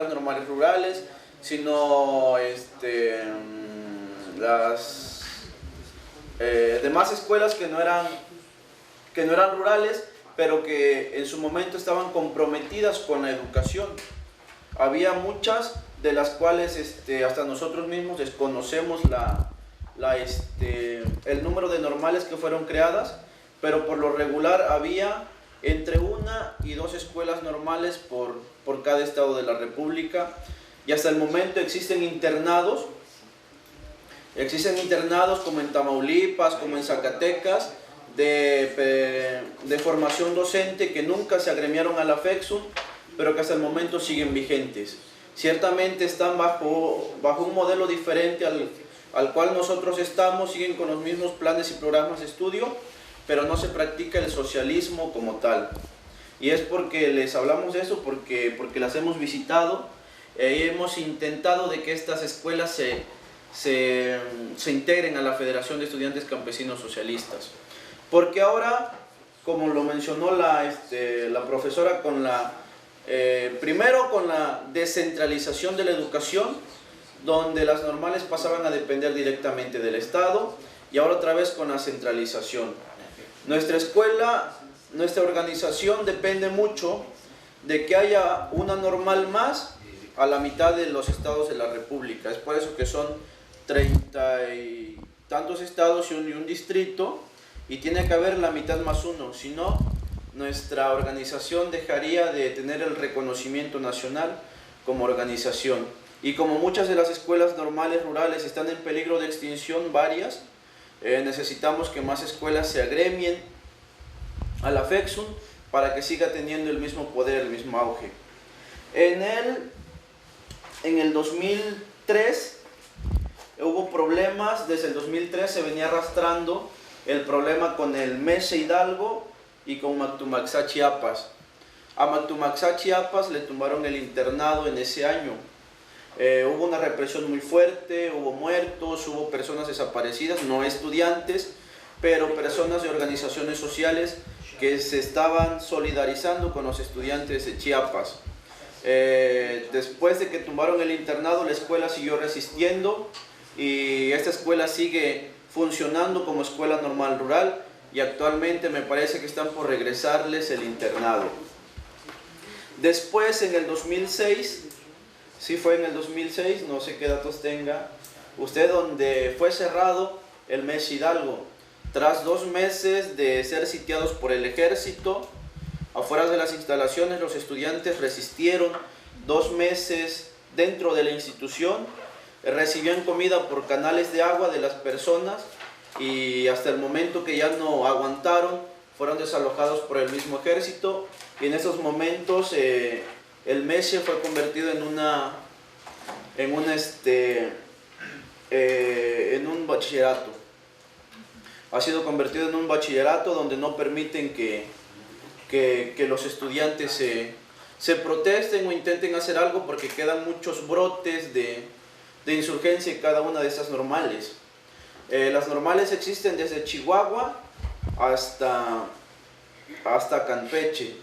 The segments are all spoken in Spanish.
normales rurales, sino las demás escuelas que no eran rurales, pero que en su momento estaban comprometidas con la educación. Había muchas de las cuales hasta nosotros mismos desconocemos el número de normales que fueron creadas, pero por lo regular había entre 1 y 2 escuelas normales por cada estado de la República, y hasta el momento existen internados como en Tamaulipas, como en Zacatecas, de formación docente que nunca se agremiaron a la FECSUN, pero que hasta el momento siguen vigentes. Ciertamente están bajo un modelo diferente al cual nosotros estamos, siguen con los mismos planes y programas de estudio, pero no se practica el socialismo como tal. Y es porque les hablamos de eso, porque las hemos visitado y hemos intentado de que estas escuelas se integren a la Federación de Estudiantes Campesinos Socialistas. Porque ahora, como lo mencionó la profesora, primero con la descentralización de la educación, donde las normales pasaban a depender directamente del Estado, y ahora otra vez con la centralización. Nuestra escuela, nuestra organización depende mucho de que haya una normal más a la mitad de los estados de la República. Es por eso que son 30 y tantos estados y un distrito, y tiene que haber la mitad más uno, si no, nuestra organización dejaría de tener el reconocimiento nacional como organización. Y como muchas de las escuelas normales rurales están en peligro de extinción, varias, necesitamos que más escuelas se agremien a la FECSUN para que siga teniendo el mismo poder, el mismo auge. En el 2003 hubo problemas. Desde el 2003 se venía arrastrando el problema con el MESE Hidalgo y con Mactumaxá Chiapas. A Mactumaxá Chiapas le tumbaron el internado en ese año. Hubo una represión muy fuerte, hubo muertos, hubo personas desaparecidas, no estudiantes, pero personas de organizaciones sociales que se estaban solidarizando con los estudiantes de Chiapas. Después de que tumbaron el internado, la escuela siguió resistiendo, y esta escuela sigue funcionando como escuela normal rural, y actualmente me parece que están por regresarles el internado. Después, en el 2006, sí fue en el 2006, no sé qué datos tenga usted, donde fue cerrado el MESE Hidalgo. Tras 2 meses de ser sitiados por el ejército, afuera de las instalaciones los estudiantes resistieron 2 meses dentro de la institución, recibían comida por canales de agua de las personas, y hasta el momento que ya no aguantaron, fueron desalojados por el mismo ejército, y en esos momentos el MESE fue convertido en un bachillerato. Ha sido convertido en un bachillerato donde no permiten que los estudiantes se protesten o intenten hacer algo, porque quedan muchos brotes de insurgencia en cada una de esas normales. Las normales existen desde Chihuahua hasta Campeche,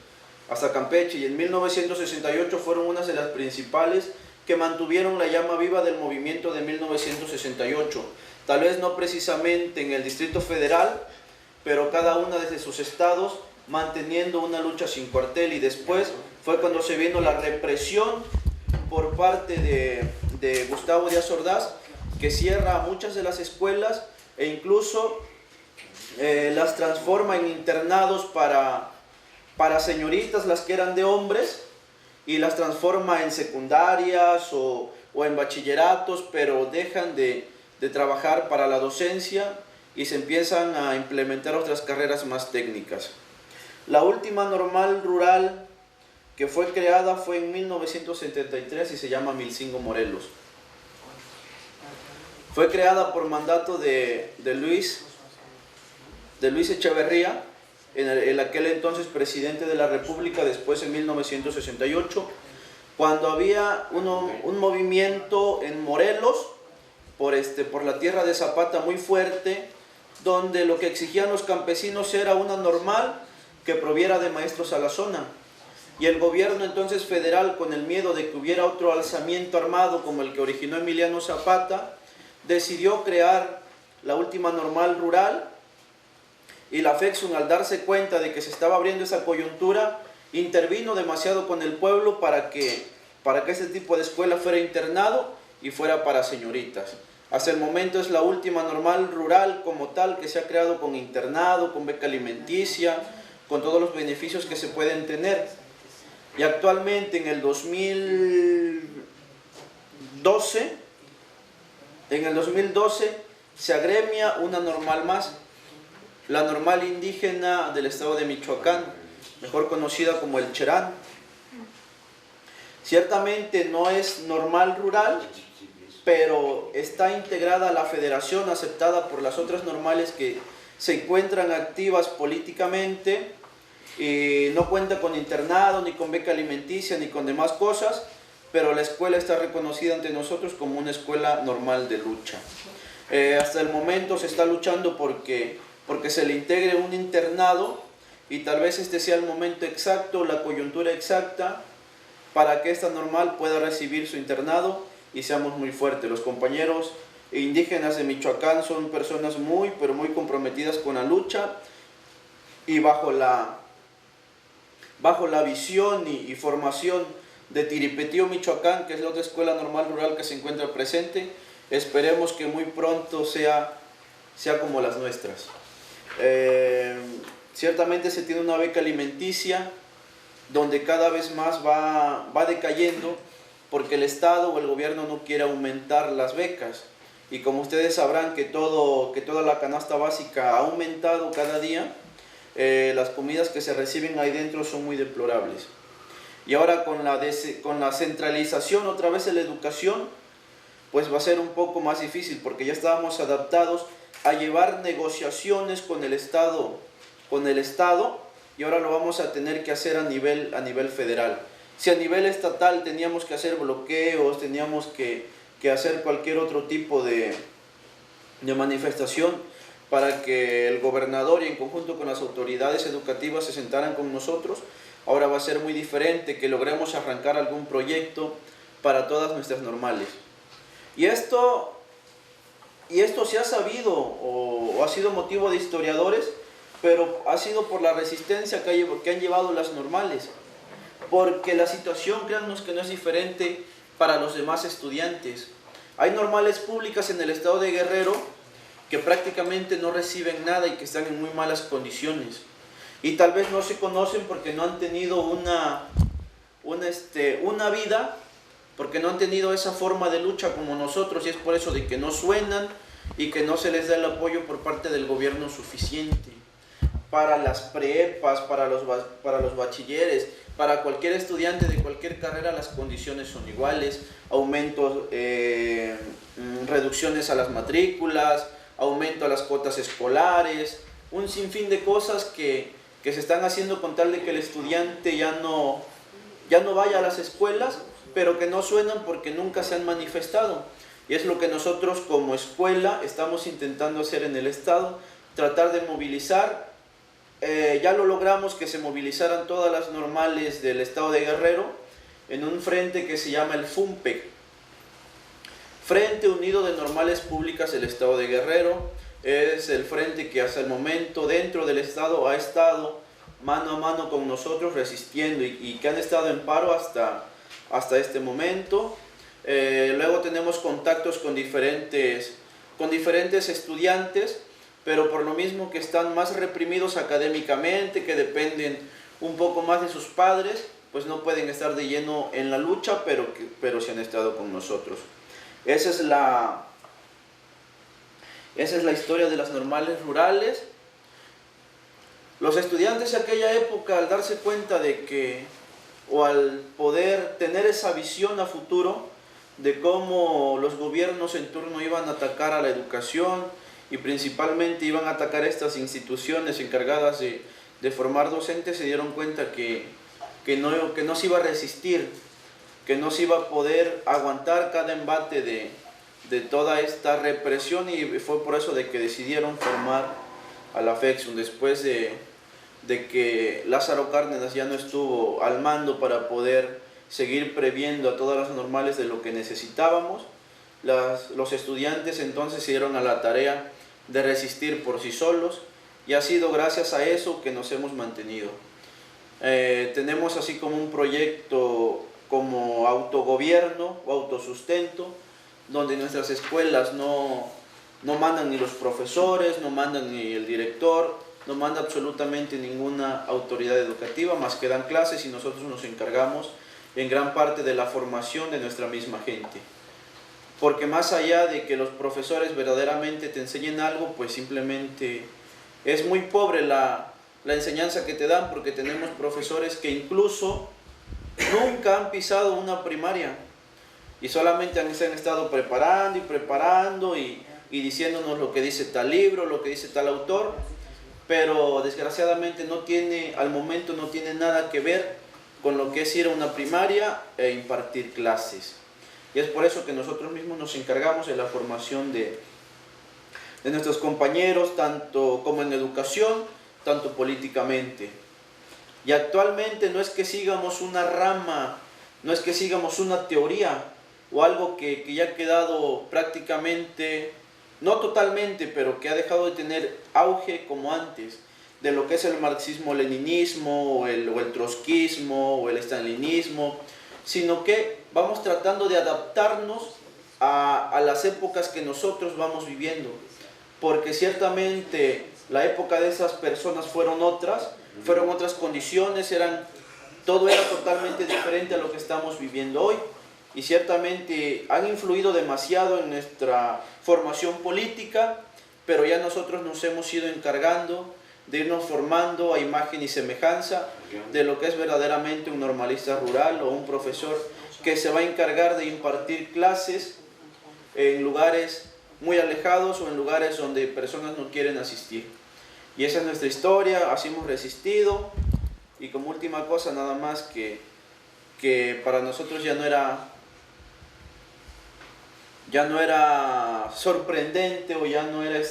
y en 1968 fueron unas de las principales que mantuvieron la llama viva del movimiento de 1968. Tal vez no precisamente en el Distrito Federal, pero cada una desde sus estados manteniendo una lucha sin cuartel. Y después fue cuando se vino la represión por parte de Gustavo Díaz Ordaz, que cierra muchas de las escuelas e incluso las transforma en internados para señoritas, las que eran de hombres, y las transforma en secundarias o en bachilleratos, pero dejan de trabajar para la docencia y se empiezan a implementar otras carreras más técnicas. La última normal rural que fue creada fue en 1973 y se llama Milcingo, Morelos. Fue creada por mandato de Luis Echeverría, en aquel entonces presidente de la República, después en 1968, cuando había un movimiento en Morelos por la tierra de Zapata muy fuerte, donde lo que exigían los campesinos era una normal que proviera de maestros a la zona. y el gobierno entonces federal, con el miedo de que hubiera otro alzamiento armado como el que originó Emiliano Zapata, decidió crear la última normal rural, y la FECSUN, al darse cuenta de que se estaba abriendo esa coyuntura, intervino demasiado con el pueblo para que este tipo de escuela fuera internado y fuera para señoritas. Hasta el momento es la última normal rural como tal que se ha creado con internado, con beca alimenticia, con todos los beneficios que se pueden tener. Y actualmente en el 2012 se agremia una normal más, la normal indígena del estado de Michoacán, mejor conocida como el Cherán. Ciertamente no es normal rural, pero está integrada a la federación, aceptada por las otras normales que se encuentran activas políticamente, y no cuenta con internado, ni con beca alimenticia, ni con demás cosas, pero la escuela está reconocida ante nosotros como una escuela normal de lucha. Hasta el momento se está luchando porque se le integre un internado, y tal vez este sea el momento exacto, la coyuntura exacta, para que esta normal pueda recibir su internado y seamos muy fuertes. Los compañeros indígenas de Michoacán son personas muy, pero muy comprometidas con la lucha, y bajo la visión y formación de Tiripetío, Michoacán, que es la otra escuela normal rural que se encuentra presente, esperemos que muy pronto sea como las nuestras. Ciertamente se tiene una beca alimenticia donde cada vez más va decayendo, porque el Estado o el gobierno no quiere aumentar las becas, y como ustedes sabrán que toda la canasta básica ha aumentado cada día, las comidas que se reciben ahí dentro son muy deplorables. Y ahora con la centralización otra vez de la educación, pues va a ser un poco más difícil, porque ya estábamos adaptados a llevar negociaciones con el Estado, y ahora lo vamos a tener que hacer a nivel federal. Si a nivel estatal teníamos que hacer bloqueos, teníamos que hacer cualquier otro tipo de manifestación para que el gobernador y en conjunto con las autoridades educativas se sentaran con nosotros, ahora va a ser muy diferente que logremos arrancar algún proyecto para todas nuestras normales. Y esto se ha sabido o ha sido motivo de historiadores, pero ha sido por la resistencia que han llevado las normales, porque la situación, créannos que no es diferente para los demás estudiantes. Hay normales públicas en el estado de Guerrero que prácticamente no reciben nada y que están en muy malas condiciones, y tal vez no se conocen porque no han tenido una vida, porque no han tenido esa forma de lucha como nosotros, y es por eso de que no suenan y que no se les da el apoyo por parte del gobierno suficiente. Para las prepas, para los bachilleres, para cualquier estudiante de cualquier carrera las condiciones son iguales, aumentos, reducciones a las matrículas, aumento a las cuotas escolares, un sinfín de cosas que se están haciendo con tal de que el estudiante ya no vaya a las escuelas, pero que no suenan porque nunca se han manifestado. Y es lo que nosotros como escuela estamos intentando hacer en el estado, tratar de movilizar. Ya lo logramos que se movilizaran todas las normales del estado de Guerrero en un frente que se llama el FUNPEC, Frente Unido de Normales Públicas del Estado de Guerrero. Es el frente que hasta el momento dentro del estado ha estado mano a mano con nosotros resistiendo, y que han estado en paro hasta este momento. Luego tenemos contactos con diferentes estudiantes, pero por lo mismo que están más reprimidos académicamente, que dependen un poco más de sus padres, pues no pueden estar de lleno en la lucha, pero sí han estado con nosotros. Esa es la historia de las normales rurales. Los estudiantes de aquella época, al darse cuenta de que, o al poder tener esa visión a futuro de cómo los gobiernos en turno iban a atacar a la educación, y principalmente iban a atacar estas instituciones encargadas de formar docentes, se dieron cuenta que no se iba a resistir, que no se iba a poder aguantar cada embate de toda esta represión, y fue por eso de que decidieron formar a la FECSUN después de de que Lázaro Cárdenas ya no estuvo al mando para poder seguir previendo a todas las normales de lo que necesitábamos, los estudiantes entonces se dieron a la tarea de resistir por sí solos, y ha sido gracias a eso que nos hemos mantenido. Tenemos así como un proyecto como autogobierno o autosustento, donde nuestras escuelas no mandan ni los profesores, no mandan ni el director, no manda absolutamente ninguna autoridad educativa, más que dan clases y nosotros nos encargamos en gran parte de la formación de nuestra misma gente. Porque más allá de que los profesores verdaderamente te enseñen algo, pues simplemente es muy pobre la enseñanza que te dan, porque tenemos profesores que incluso nunca han pisado una primaria y solamente se han estado preparando y diciéndonos lo que dice tal libro, lo que dice tal autor, pero desgraciadamente al momento no tiene nada que ver con lo que es ir a una primaria e impartir clases. Y es por eso que nosotros mismos nos encargamos de la formación de nuestros compañeros, tanto como en educación, tanto políticamente. Y actualmente no es que sigamos una rama, no es que sigamos una teoría o algo que ya ha quedado prácticamente, no totalmente, pero que ha dejado de tener auge como antes, de lo que es el marxismo-leninismo o el trotskismo o el stalinismo, sino que vamos tratando de adaptarnos a las épocas que nosotros vamos viviendo, porque ciertamente la época de esas personas fueron otras condiciones, todo era totalmente diferente a lo que estamos viviendo hoy, y ciertamente han influido demasiado en nuestra formación política, pero ya nosotros nos hemos ido encargando de irnos formando a imagen y semejanza de lo que es verdaderamente un normalista rural o un profesor que se va a encargar de impartir clases en lugares muy alejados o en lugares donde personas no quieren asistir. Y esa es nuestra historia, así hemos resistido, y como última cosa nada más que para nosotros ya no era sorprendente o ya no era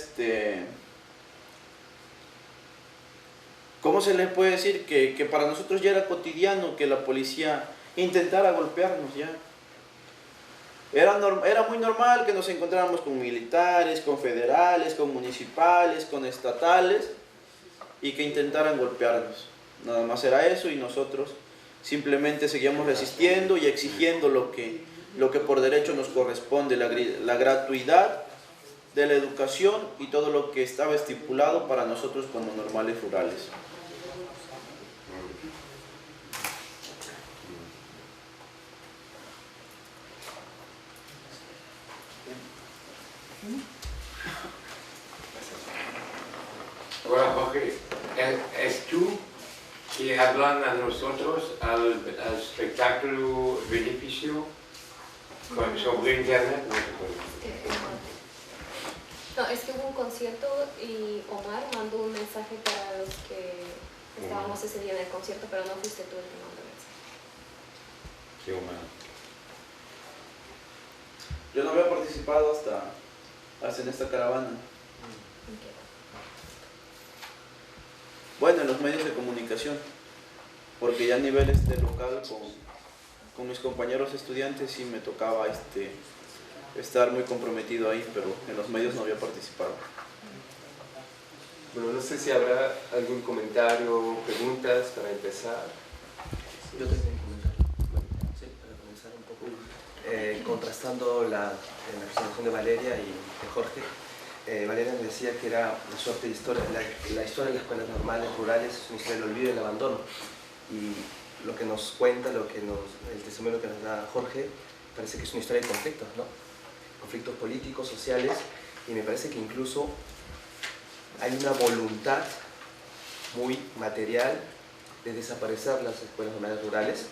¿cómo se les puede decir? Que para nosotros ya era cotidiano que la policía intentara golpearnos ya. Era muy normal que nos encontráramos con militares, con federales, con municipales, con estatales, y que intentaran golpearnos. Nada más era eso, y nosotros simplemente seguíamos resistiendo y exigiendo lo que por derecho nos corresponde, la gratuidad de la educación y todo lo que estaba estipulado para nosotros como normales rurales. Bueno, Jorge, ¿es tú que hablan a nosotros al espectáculo beneficio sobre internet? No, es que hubo un concierto y Omar mandó un mensaje para los que estábamos ese día en el concierto, pero no fuiste tú el que mandó el mensaje. Sí, Omar. Yo no había participado hasta en esta caravana. Okay. Bueno, en los medios de comunicación, porque ya a nivel local con mis compañeros estudiantes sí me tocaba estar muy comprometido ahí, pero en los medios no había participado. Bueno, no sé si habrá algún comentario, preguntas para empezar. Yo tengo un comentario, sí, para comenzar un poco, contrastando la presentación de Valeria y de Jorge. Valeria me decía que era una suerte de historia, la historia de las escuelas normales rurales es una historia del olvido y el abandono, y lo que nos cuenta, el testimonio que nos da Jorge, parece que es una historia de conflictos, ¿no? Conflictos políticos, sociales, y me parece que incluso hay una voluntad muy material de desaparecer las escuelas normales rurales,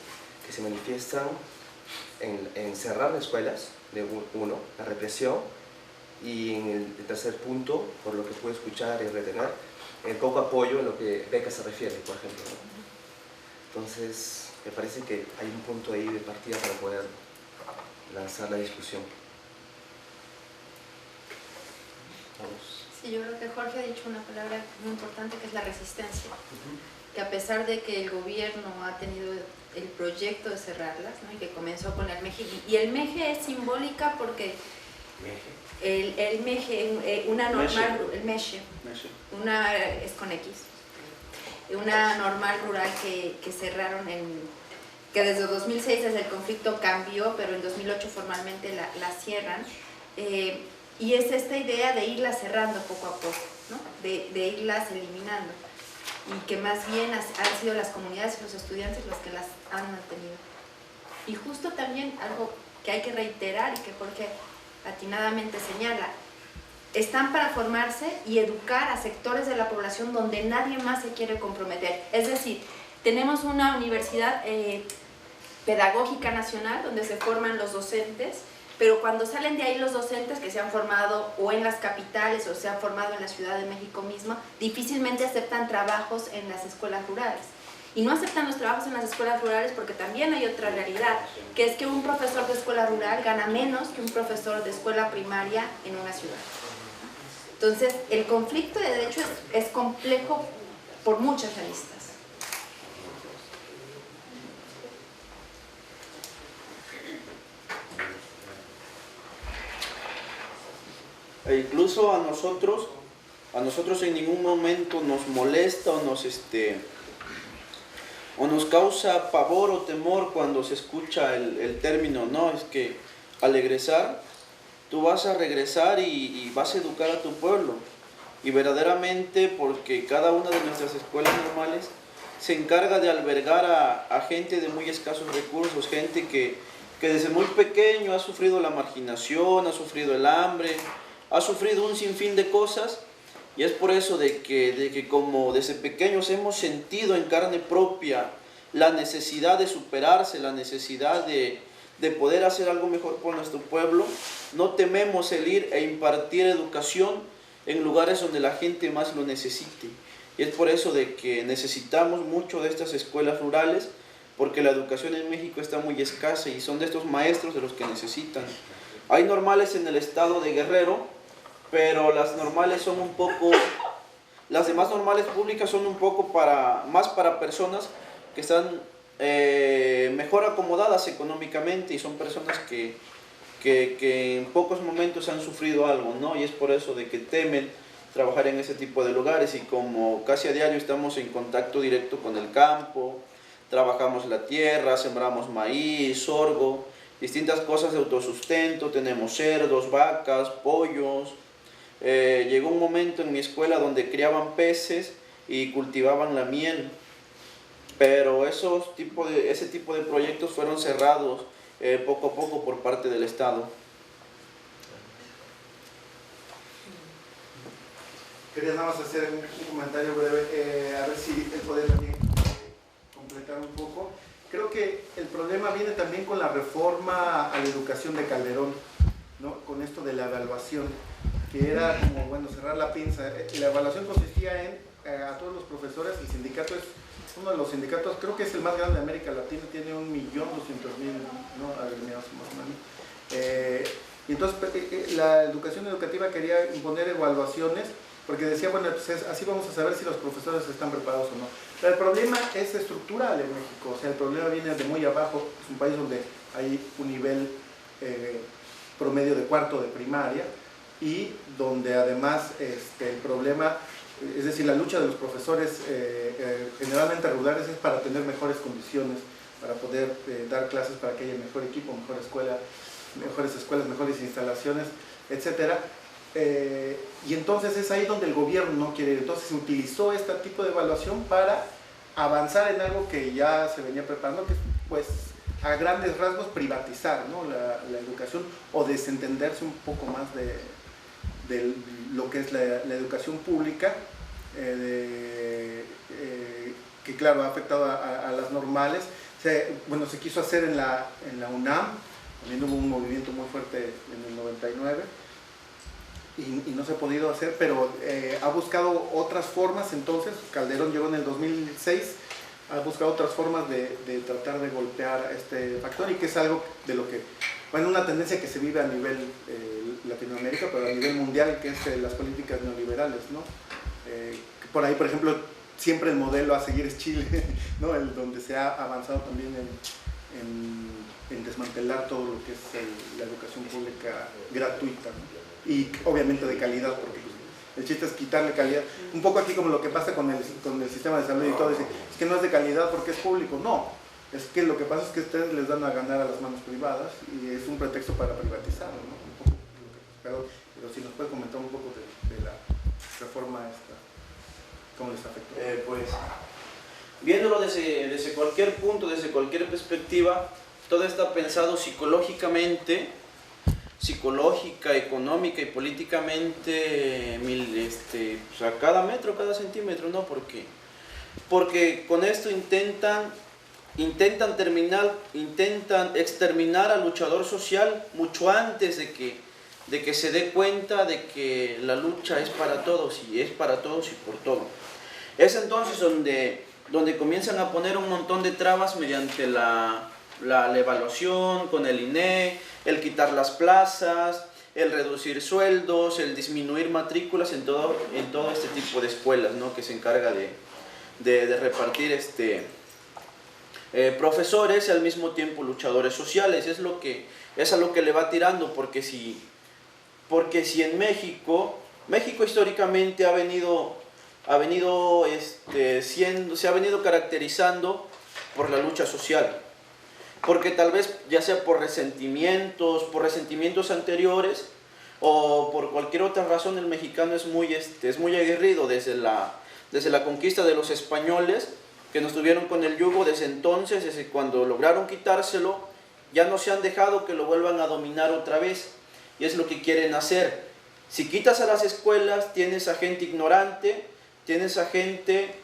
que se manifiestan en cerrar las escuelas, la represión, y en el tercer punto, por lo que pude escuchar y retener, el poco apoyo en lo que becas se refiere, por ejemplo, ¿no? Entonces, me parece que hay un punto ahí de partida para poder lanzar la discusión. Vamos. Sí, yo creo que Jorge ha dicho una palabra muy importante que es la resistencia. Que a pesar de que el gobierno ha tenido el proyecto de cerrarlas, ¿no? Y que comenzó con el MEJE, y el MEJE es simbólica porque el MEJE, una normal, el MEJE, una es con X, una normal rural que cerraron que desde 2006, desde el conflicto cambió, pero en 2008 formalmente la cierran, y es esta idea de irlas cerrando poco a poco, ¿no? de irlas eliminando, y que más bien han sido las comunidades y los estudiantes los que las han mantenido. Y justo también algo que hay que reiterar y que Jorge atinadamente señala, están para formarse y educar a sectores de la población donde nadie más se quiere comprometer. Es decir, tenemos una universidad pedagógica nacional donde se forman los docentes, pero cuando salen de ahí los docentes que se han formado o en las capitales o se han formado en la Ciudad de México misma, difícilmente aceptan trabajos en las escuelas rurales. Y no aceptan los trabajos en las escuelas rurales porque también hay otra realidad, que es que un profesor de escuela rural gana menos que un profesor de escuela primaria en una ciudad. Entonces, el conflicto de derechos es complejo por muchas aristas. E incluso a nosotros en ningún momento nos molesta o nos causa pavor o temor cuando se escucha el término, ¿no? Es que al egresar, tú vas a regresar y vas a educar a tu pueblo. Y verdaderamente, porque cada una de nuestras escuelas normales se encarga de albergar a gente de muy escasos recursos, gente que desde muy pequeño ha sufrido la marginación, ha sufrido el hambre, ha sufrido un sinfín de cosas, y es por eso de que como desde pequeños hemos sentido en carne propia la necesidad de superarse, la necesidad de poder hacer algo mejor por nuestro pueblo, no tememos el ir e impartir educación en lugares donde la gente más lo necesite. Y es por eso de que necesitamos mucho de estas escuelas rurales, porque la educación en México está muy escasa y son de estos maestros de los que necesitan. Hay normales en el estado de Guerrero, pero las normales son un poco, las demás normales públicas son un poco más para personas que están mejor acomodadas económicamente y son personas que en pocos momentos han sufrido algo, ¿no? Y es por eso de que temen trabajar en ese tipo de lugares, y como casi a diario estamos en contacto directo con el campo, trabajamos la tierra, sembramos maíz, sorgo, distintas cosas de autosustento, tenemos cerdos, vacas, pollos. Llegó un momento en mi escuela donde criaban peces y cultivaban la miel, pero ese tipo de proyectos fueron cerrados poco a poco por parte del Estado. Quería nada más hacer un comentario breve, a ver si él puede también completar un poco. Creo que el problema viene también con la reforma a la educación de Calderón, ¿no? Con esto de la evaluación, que era como, bueno, cerrar la pinza. La evaluación consistía en a todos los profesores. El sindicato es uno de los sindicatos, creo que es el más grande de América Latina, tiene 1.200.000, ¿no?, agremiados más o menos. Y entonces la educativa quería imponer evaluaciones, porque decía, bueno, pues así vamos a saber si los profesores están preparados o no. Pero el problema es estructural en México, o sea, el problema viene de muy abajo. Es un país donde hay un nivel promedio de cuarto de primaria, y donde además el problema, es decir, la lucha de los profesores generalmente rurales es para tener mejores condiciones, para poder dar clases, para que haya mejor equipo, mejores escuelas, mejores instalaciones, etcétera. Y entonces es ahí donde el gobierno no quiere ir. Entonces se utilizó este tipo de evaluación para avanzar en algo que ya se venía preparando, que es, pues, a grandes rasgos privatizar, ¿no?, la educación, o desentenderse un poco más de lo que es la educación pública, que claro ha afectado a las normales. Se quiso hacer en la UNAM, también hubo un movimiento muy fuerte en el 99, y no se ha podido hacer, pero ha buscado otras formas. Entonces Calderón llegó en el 2006, ha buscado otras formas de tratar de golpear este factor, y que es algo de lo que, bueno, una tendencia que se vive a nivel Latinoamérica, pero a nivel mundial, que es las políticas neoliberales, ¿no? Por ahí, por ejemplo, siempre el modelo a seguir es Chile, ¿no? Donde se ha avanzado también en desmantelar todo lo que es la educación pública gratuita, ¿no? Y obviamente de calidad, porque pues, el chiste es quitarle calidad. Un poco aquí como lo que pasa con el sistema de salud y todo, es que no es de calidad porque es público, no. Es que lo que pasa es que ustedes les dan a ganar a las manos privadas y es un pretexto para privatizar, ¿no? Un poco pero si nos puede comentar un poco de la reforma esta, ¿cómo les afectó? Pues, viéndolo desde cualquier punto, desde cualquier perspectiva, todo está pensado psicológica, económica y políticamente, pues a cada metro, cada centímetro, ¿no? Porque con esto intentan exterminar al luchador social mucho antes de que se dé cuenta de que la lucha es para todos y por todo. Es entonces donde comienzan a poner un montón de trabas mediante la evaluación con el INE, el quitar las plazas, el reducir sueldos, el disminuir matrículas en todo este tipo de escuelas, ¿no? Que se encarga de repartir profesores y al mismo tiempo luchadores sociales. Es a lo que le va tirando, porque si en México históricamente se ha venido caracterizando por la lucha social, porque tal vez ya sea por resentimientos anteriores o por cualquier otra razón, el mexicano es muy aguerrido desde la conquista de los españoles, que nos tuvieron con el yugo. Desde entonces, desde cuando lograron quitárselo, ya no se han dejado que lo vuelvan a dominar otra vez, y es lo que quieren hacer. Si quitas a las escuelas, tienes a gente ignorante, tienes a gente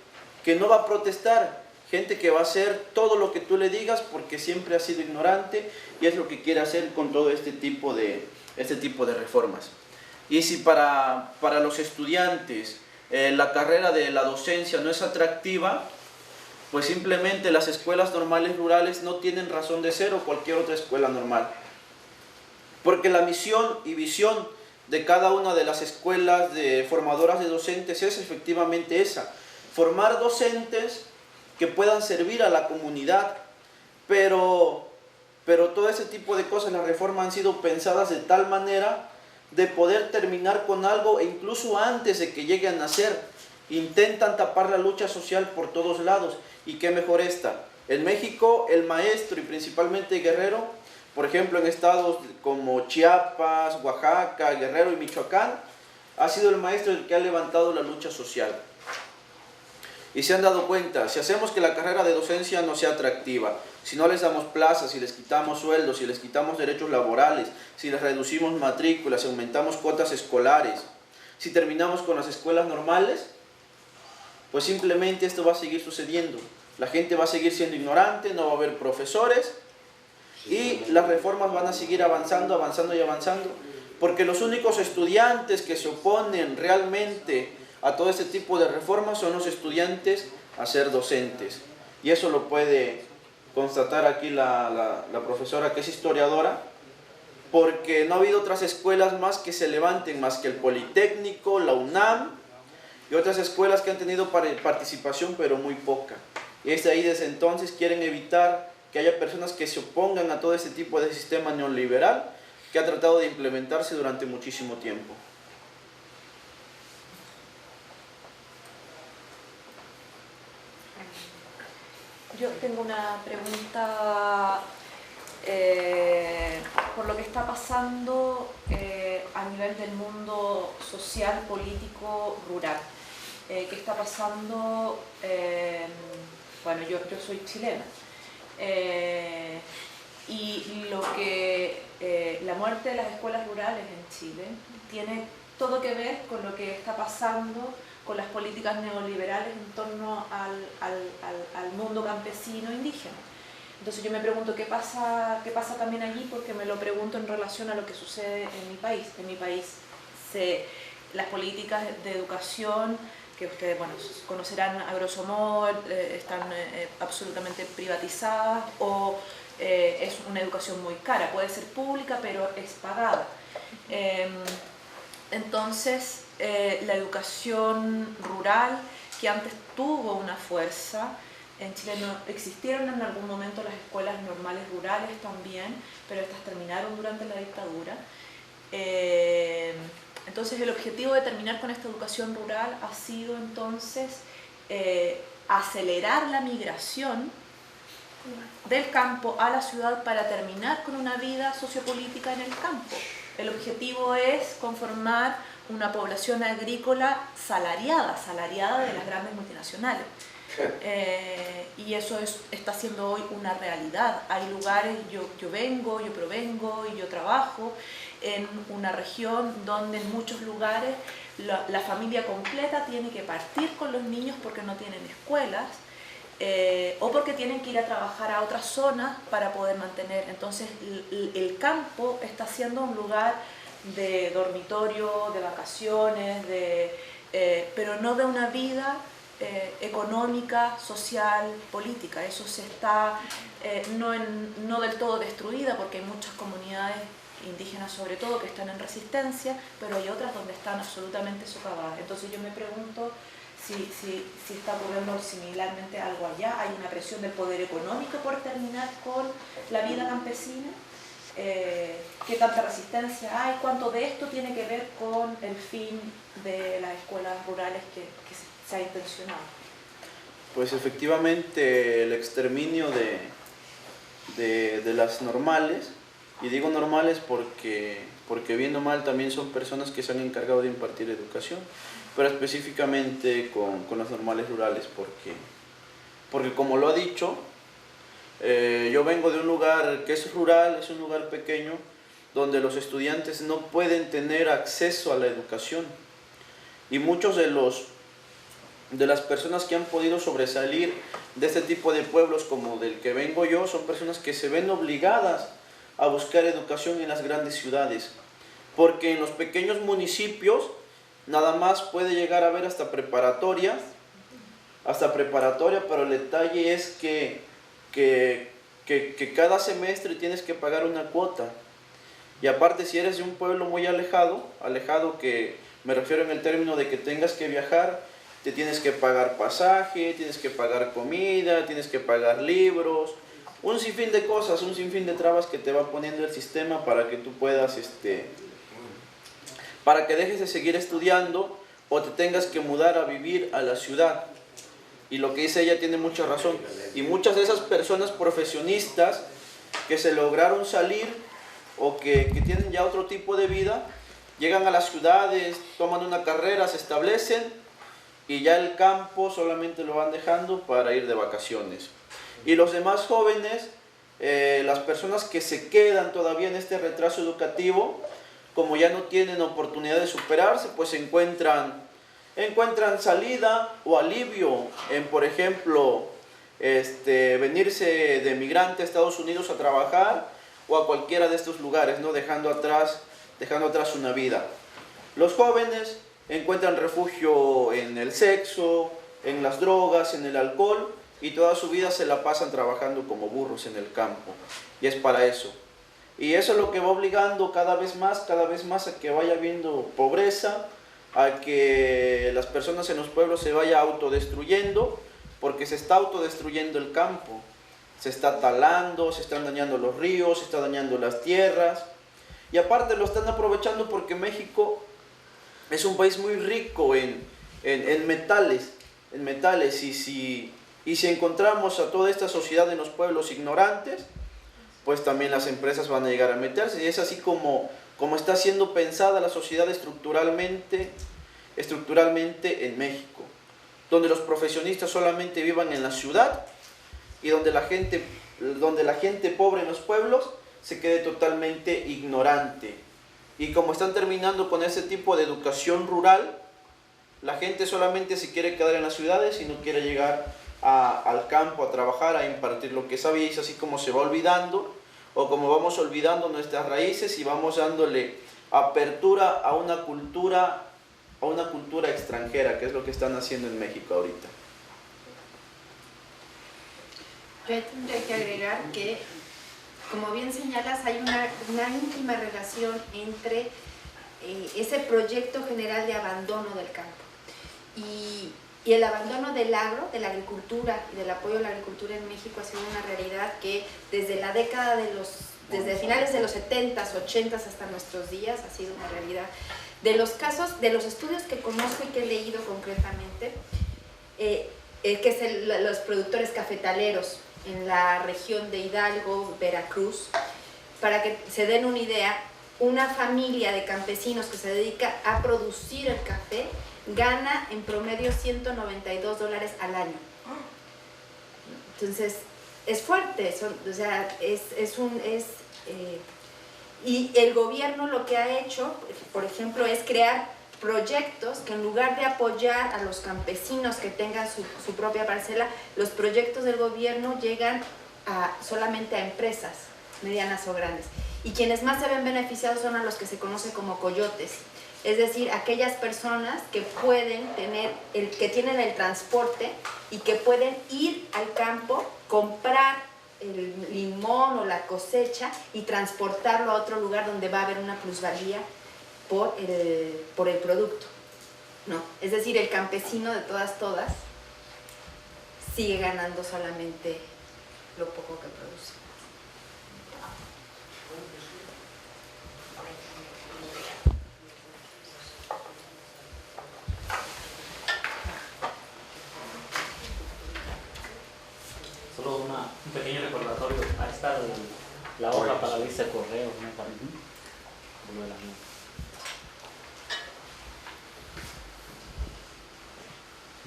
que no va a protestar, gente que va a hacer todo lo que tú le digas porque siempre ha sido ignorante, y es lo que quiere hacer con todo este tipo de reformas. Y si para los estudiantes la carrera de la docencia no es atractiva, pues simplemente las escuelas normales rurales no tienen razón de ser, o cualquier otra escuela normal. Porque la misión y visión de cada una de las escuelas formadoras de docentes es efectivamente esa: formar docentes que puedan servir a la comunidad. Pero todo ese tipo de cosas, las reformas han sido pensadas de tal manera de poder terminar con algo, e incluso antes de que llegue a nacer, intentan tapar la lucha social por todos lados. Y qué mejor esta. En México, el maestro, y principalmente Guerrero, por ejemplo en estados como Chiapas, Oaxaca, Guerrero y Michoacán, ha sido el maestro el que ha levantado la lucha social. Y se han dado cuenta, si hacemos que la carrera de docencia no sea atractiva, si no les damos plazas, si les quitamos sueldos, si les quitamos derechos laborales, si les reducimos matrículas, si aumentamos cuotas escolares, si terminamos con las escuelas normales, pues simplemente esto va a seguir sucediendo. La gente va a seguir siendo ignorante, no va a haber profesores, y las reformas van a seguir avanzando, porque los únicos estudiantes que se oponen realmente a todo este tipo de reformas son los estudiantes a ser docentes. Y eso lo puede constatar aquí la profesora, que es historiadora, porque no ha habido otras escuelas más que se levanten, más que el Politécnico, la UNAM y otras escuelas que han tenido participación, pero muy poca. Y es de ahí, desde entonces quieren evitar que haya personas que se opongan a todo este tipo de sistema neoliberal que ha tratado de implementarse durante muchísimo tiempo. Yo tengo una pregunta por lo que está pasando a nivel del mundo social, político, rural. ¿Qué está pasando? Bueno, yo soy chilena. Y la muerte de las escuelas rurales en Chile tiene todo que ver con lo que está pasando con las políticas neoliberales en torno al mundo campesino indígena. Entonces yo me pregunto qué pasa también allí, porque me lo pregunto en relación a lo que sucede en mi país. En mi país las políticas de educación, que ustedes conocerán a grosso modo, están absolutamente privatizadas, o es una educación muy cara, puede ser pública pero es pagada. Entonces la educación rural, que antes tuvo una fuerza, en Chile no existieron en algún momento las escuelas normales rurales también, pero estas terminaron durante la dictadura. Entonces el objetivo de terminar con esta educación rural ha sido entonces acelerar la migración del campo a la ciudad para terminar con una vida sociopolítica en el campo. El objetivo es conformar una población agrícola salariada de las grandes multinacionales. Y eso está siendo hoy una realidad. Hay lugares, yo provengo y yo trabajo en una región donde en muchos lugares la familia completa tiene que partir con los niños porque no tienen escuelas o porque tienen que ir a trabajar a otras zonas para poder mantener. Entonces el campo está siendo un lugar de dormitorio, de vacaciones, pero no de una vida económica, social, política. Eso se está no del todo destruida, porque hay muchas comunidades indígenas sobre todo que están en resistencia, pero hay otras donde están absolutamente socavadas. Entonces yo me pregunto si está ocurriendo similarmente algo allá. Hay una presión del poder económico por terminar con la vida campesina. ¿Qué tanta resistencia hay? ¿Cuánto de esto tiene que ver con el fin de las escuelas rurales que se ha intencionado? Pues efectivamente el exterminio de las normales, y digo normales porque bien o mal también son personas que se han encargado de impartir educación, pero específicamente con las normales rurales, porque como lo ha dicho, yo vengo de un lugar que es rural, es un lugar pequeño, donde los estudiantes no pueden tener acceso a la educación, y muchos de las personas que han podido sobresalir de este tipo de pueblos como del que vengo yo, son personas que se ven obligadas a buscar educación en las grandes ciudades, porque en los pequeños municipios nada más puede llegar a haber hasta preparatoria, pero el detalle es que cada semestre tienes que pagar una cuota, y aparte si eres de un pueblo muy alejado que me refiero en el término de que tengas que viajar, te tienes que pagar pasaje, tienes que pagar comida, tienes que pagar libros, un sinfín de cosas, un sinfín de trabas que te va poniendo el sistema para que tú puedas, para que dejes de seguir estudiando o te tengas que mudar a vivir a la ciudad. Y lo que dice ella tiene mucha razón. Y muchas de esas personas profesionistas que se lograron salir o que tienen ya otro tipo de vida, llegan a las ciudades, toman una carrera, se establecen y ya el campo solamente lo van dejando para ir de vacaciones. Y los demás jóvenes, las personas que se quedan todavía en este retraso educativo, como ya no tienen oportunidad de superarse, pues encuentran salida o alivio en, por ejemplo, venirse de migrante a Estados Unidos a trabajar o a cualquiera de estos lugares, ¿no? dejando atrás una vida. Los jóvenes encuentran refugio en el sexo, en las drogas, en el alcohol, y toda su vida se la pasan trabajando como burros en el campo, y es para eso. Y eso es lo que va obligando cada vez más a que vaya habiendo pobreza, a que las personas en los pueblos se vaya autodestruyendo, porque se está autodestruyendo el campo. Se está talando, se están dañando los ríos, se están dañando las tierras, y aparte lo están aprovechando porque México es un país muy rico en metales, y si encontramos a toda esta sociedad en los pueblos ignorantes, pues también las empresas van a llegar a meterse, y es así como está siendo pensada la sociedad estructuralmente en México, donde los profesionistas solamente vivan en la ciudad y donde la gente pobre en los pueblos se quede totalmente ignorante. Y como están terminando con ese tipo de educación rural, la gente solamente se quiere quedar en las ciudades y no quiere llegar al campo a trabajar, a impartir lo que sabía, y es así como se va olvidando, o como vamos olvidando nuestras raíces y vamos dándole apertura a una cultura extranjera, que es lo que están haciendo en México ahorita. Yo tendría que agregar que como bien señalas, hay una íntima relación entre ese proyecto general de abandono del campo y el abandono del agro, de la agricultura y del apoyo a la agricultura en México ha sido una realidad que desde la década desde finales de los 70s, 80s hasta nuestros días ha sido una realidad. De los casos, de los estudios que conozco y que he leído concretamente, que es los productores cafetaleros en la región de Hidalgo, Veracruz, para que se den una idea, una familia de campesinos que se dedica a producir el café gana en promedio $192 al año. Entonces, es fuerte, o sea, y el gobierno lo que ha hecho, por ejemplo, es crear proyectos que en lugar de apoyar a los campesinos que tengan su propia parcela, los proyectos del gobierno llegan solamente a empresas medianas o grandes. Y quienes más se ven beneficiados son a los que se conoce como coyotes, es decir, aquellas personas que pueden tener, que tienen el transporte y que pueden ir al campo, comprar el limón o la cosecha y transportarlo a otro lugar donde va a haber una plusvalía por el producto, ¿no? Es decir, el campesino de todas sigue ganando solamente lo poco que produce. Solo un pequeño recordatorio. Ahí está la hoja para irse correos, ¿no? Para volver a mí.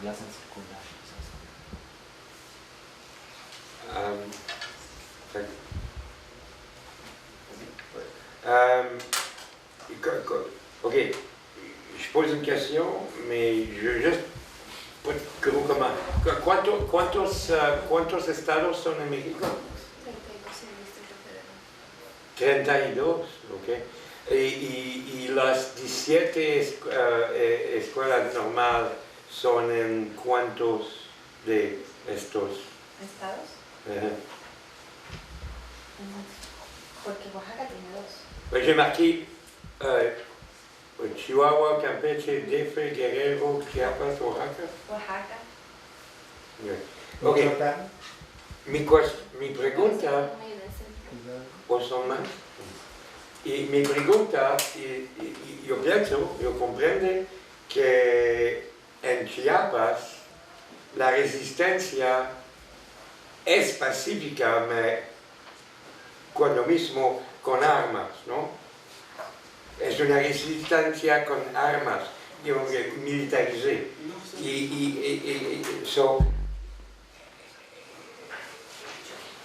Ya hacen circular. Ok, je pose une question, mais je juste ¿Cuántos estados son en México? 32, ok. Y las 17 escuelas normales son en cuántos de estos estados? Porque Oaxaca tiene 2. Pues j'ai marqué Chihuahua, Campeche, DF, Guerrero, Chiapas, Oaxaca. Oaxaca. Ok. Mi pregunta, ¿o son más? Y mi pregunta, yo comprendo que en Chiapas la resistencia es pacífica, cuando mismo con armas, ¿no? Es una resistencia con armas, militarizada.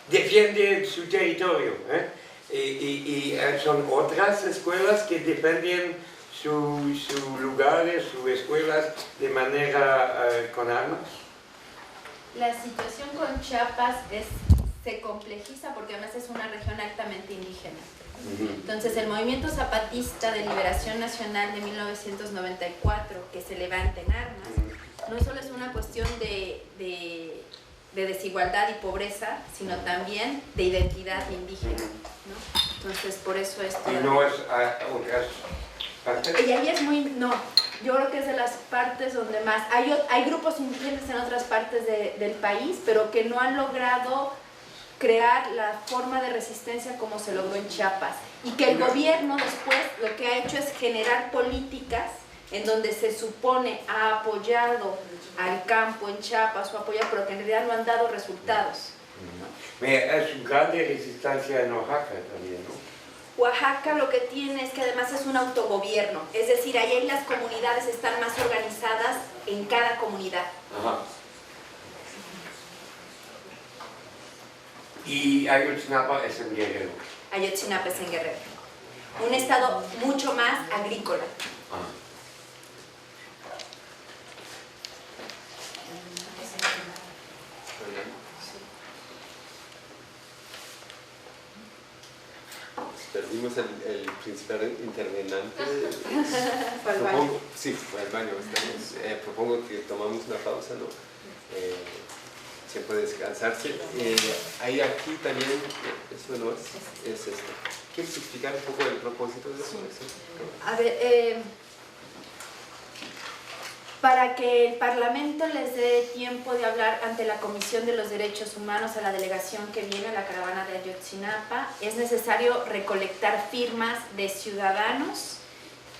Defiende su territorio. Y son otras escuelas que defienden sus lugares, sus escuelas de manera con armas. La situación con Chiapas se complejiza porque además es una región altamente indígena. Entonces el movimiento zapatista de liberación nacional de 1994, que se levanta en armas, no solo es una cuestión de desigualdad y pobreza, sino también de identidad indígena, ¿no? Entonces por eso esto... ¿Y no es otras partes? Y ahí es muy... no, yo creo que es de las partes donde más... Hay grupos indígenas en otras partes del país, pero que no han logrado crear la forma de resistencia como se logró en Chiapas, y que el gobierno después lo que ha hecho es generar políticas en donde se supone ha apoyado al campo en Chiapas o apoyado, pero que en realidad no han dado resultados, ¿no? Es una gran resistencia en Oaxaca también, ¿no? Oaxaca lo que tiene es que además es un autogobierno, es decir, ahí las comunidades están más organizadas en cada comunidad. Ajá. Y Ayotzinapa es en Guerrero. Ayotzinapa es en Guerrero. Un estado mucho más agrícola. Perdimos el principal intervenante. Fue al baño. Sí, fue al baño. Propongo que tomamos una pausa, ¿no? se puede descansarse. Ahí aquí también, eso no es esto. ¿Quieres explicar un poco el propósito de eso? A ver, para que el Parlamento les dé tiempo de hablar ante la Comisión de los Derechos Humanos, a la delegación que viene, a la caravana de Ayotzinapa, es necesario recolectar firmas de ciudadanos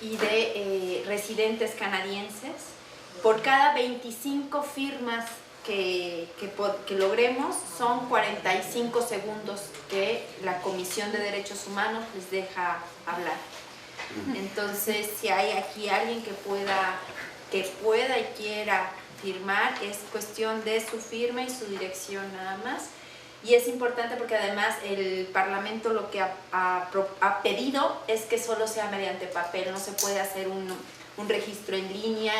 y de residentes canadienses. Por cada 25 firmas que logremos, son 45 segundos que la Comisión de Derechos Humanos les deja hablar. Entonces, si hay aquí alguien que pueda y quiera firmar, es cuestión de su firma y su dirección nada más. Y es importante porque además el Parlamento lo que ha pedido es que solo sea mediante papel, no se puede hacer un registro en línea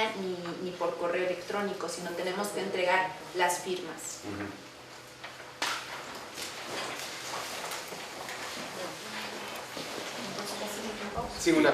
ni por correo electrónico, sino tenemos que entregar las firmas. Sí, una